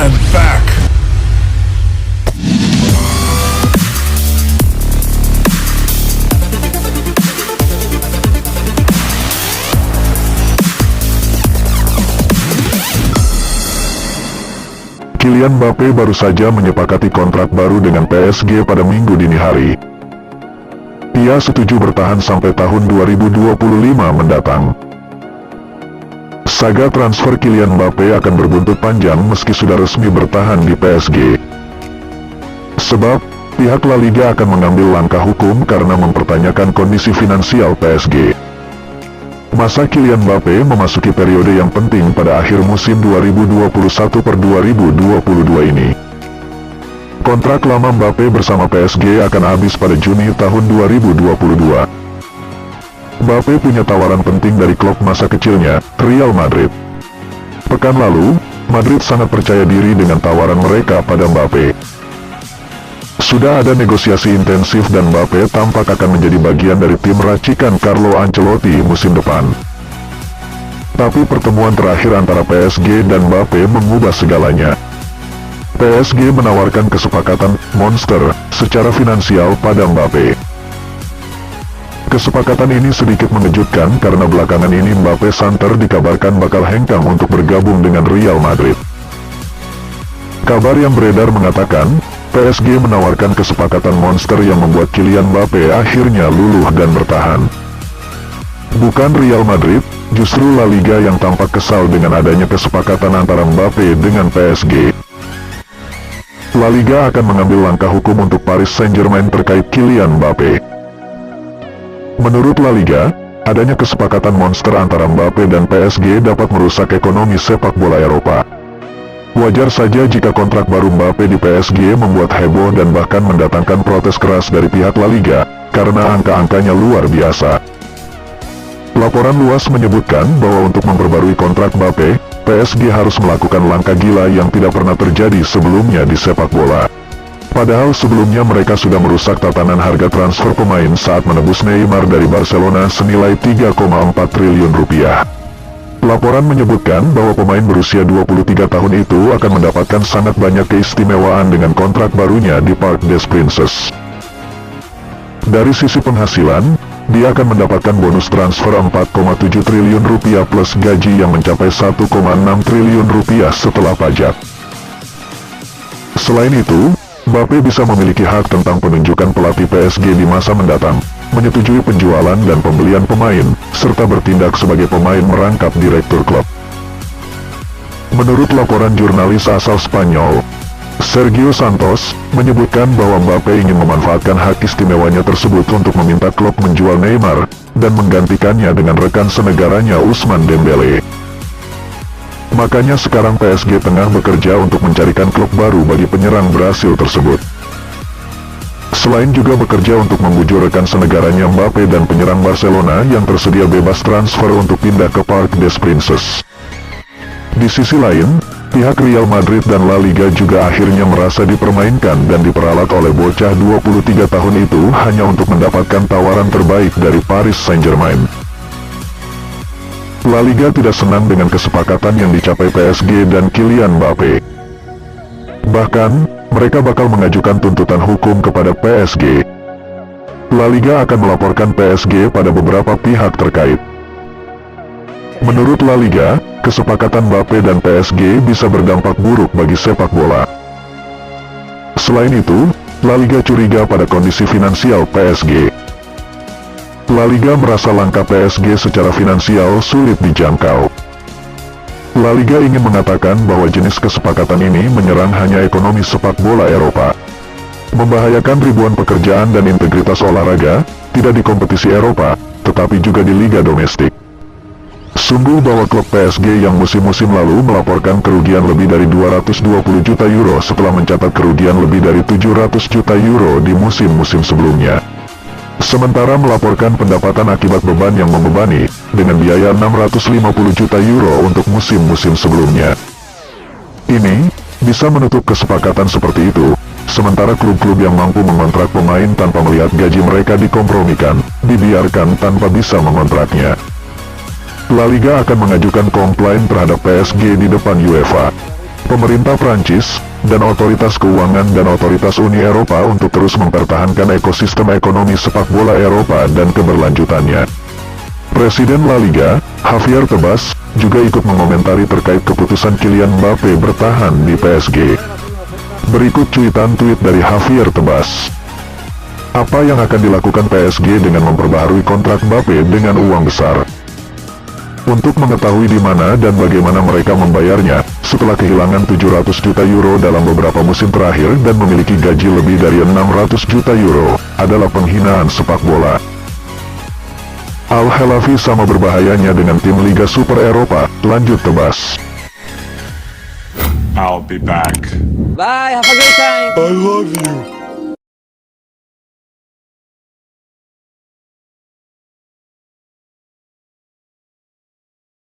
and back. Kylian Mbappe baru saja menyepakati kontrak baru dengan PSG pada Minggu dini hari. Ia setuju bertahan sampai tahun 2025 mendatang. Saga transfer Kylian Mbappe akan berbuntut panjang meski sudah resmi bertahan di PSG. Sebab, pihak La Liga akan mengambil langkah hukum karena mempertanyakan kondisi finansial PSG. Masa Kylian Mbappe memasuki periode yang penting pada akhir musim 2021/2022 ini. Kontrak lama Mbappe bersama PSG akan habis pada Juni tahun 2022. Mbappe punya tawaran penting dari klub masa kecilnya, Real Madrid. Pekan lalu, Madrid sangat percaya diri dengan tawaran mereka pada Mbappe. Sudah ada negosiasi intensif dan Mbappe tampak akan menjadi bagian dari tim racikan Carlo Ancelotti musim depan. Tapi pertemuan terakhir antara PSG dan Mbappe mengubah segalanya. PSG menawarkan kesepakatan monster secara finansial pada Mbappe. Kesepakatan ini sedikit mengejutkan karena belakangan ini Mbappe santer dikabarkan bakal hengkang untuk bergabung dengan Real Madrid. Kabar yang beredar mengatakan, PSG menawarkan kesepakatan monster yang membuat Kylian Mbappe akhirnya luluh dan bertahan. Bukan Real Madrid, justru La Liga yang tampak kesal dengan adanya kesepakatan antara Mbappe dengan PSG. La Liga akan mengambil langkah hukum untuk Paris Saint-Germain terkait Kylian Mbappe. Menurut La Liga, adanya kesepakatan monster antara Mbappe dan PSG dapat merusak ekonomi sepak bola Eropa. Wajar saja jika kontrak baru Mbappe di PSG membuat heboh dan bahkan mendatangkan protes keras dari pihak La Liga, karena angka-angkanya luar biasa. Laporan luas menyebutkan bahwa untuk memperbarui kontrak Mbappe, PSG harus melakukan langkah gila yang tidak pernah terjadi sebelumnya di sepak bola. Padahal sebelumnya mereka sudah merusak tatanan harga transfer pemain saat menebus Neymar dari Barcelona senilai 3,4 triliun rupiah. Laporan menyebutkan bahwa pemain berusia 23 tahun itu akan mendapatkan sangat banyak keistimewaan dengan kontrak barunya di Parc des Princes. Dari sisi penghasilan, dia akan mendapatkan bonus transfer 4,7 triliun rupiah plus gaji yang mencapai 1,6 triliun rupiah setelah pajak. Selain itu, Mbappe bisa memiliki hak tentang penunjukan pelatih PSG di masa mendatang, menyetujui penjualan dan pembelian pemain, serta bertindak sebagai pemain merangkap direktur klub. Menurut laporan jurnalis asal Spanyol, Sergio Santos, menyebutkan bahwa Mbappe ingin memanfaatkan hak istimewanya tersebut untuk meminta klub menjual Neymar, dan menggantikannya dengan rekan senegaranya Ousmane Dembélé. Makanya sekarang PSG tengah bekerja untuk mencarikan klub baru bagi penyerang Brasil tersebut. Selain juga bekerja untuk membujuk rekan senegaranya Mbappe dan penyerang Barcelona yang tersedia bebas transfer untuk pindah ke Parc des Princes. Di sisi lain, pihak Real Madrid dan La Liga juga akhirnya merasa dipermainkan dan diperalat oleh bocah 23 tahun itu hanya untuk mendapatkan tawaran terbaik dari Paris Saint-Germain. La Liga tidak senang dengan kesepakatan yang dicapai PSG dan Kylian Mbappe. Bahkan, mereka bakal mengajukan tuntutan hukum kepada PSG. La Liga akan melaporkan PSG pada beberapa pihak terkait. Menurut La Liga, kesepakatan Mbappe dan PSG bisa berdampak buruk bagi sepak bola. Selain itu, La Liga curiga pada kondisi finansial PSG. La Liga merasa langkah PSG secara finansial sulit dijangkau. La Liga ingin mengatakan bahwa jenis kesepakatan ini menyerang hanya ekonomi sepak bola Eropa, membahayakan ribuan pekerjaan dan integritas olahraga, tidak di kompetisi Eropa, tetapi juga di liga domestik. Sungguh bahwa klub PSG yang musim-musim lalu melaporkan kerugian lebih dari 220 juta euro setelah mencatat kerugian lebih dari 700 juta euro di musim-musim sebelumnya. Sementara melaporkan pendapatan akibat beban yang membebani, dengan biaya 650 juta euro untuk musim-musim sebelumnya. Ini bisa menutup kesepakatan seperti itu, sementara klub-klub yang mampu mengontrak pemain tanpa melihat gaji mereka dikompromikan, dibiarkan tanpa bisa mengontraknya. La Liga akan mengajukan komplain terhadap PSG di depan UEFA. pemerintah Prancis, dan otoritas keuangan dan otoritas Uni Eropa untuk terus mempertahankan ekosistem ekonomi sepak bola Eropa dan keberlanjutannya. Presiden La Liga, Javier Tebas, juga ikut mengomentari terkait keputusan Kylian Mbappe bertahan di PSG. Berikut cuitan tweet dari Javier Tebas. Apa yang akan dilakukan PSG dengan memperbaharui kontrak Mbappe dengan uang besar? Untuk mengetahui di mana dan bagaimana mereka membayarnya, setelah kehilangan 700 juta euro dalam beberapa musim terakhir dan memiliki gaji lebih dari 600 juta euro, adalah penghinaan sepak bola. Al-Helafi sama berbahayanya dengan tim Liga Super Eropa, lanjut Tebas. I'll be back. Bye, have a great time. I love you.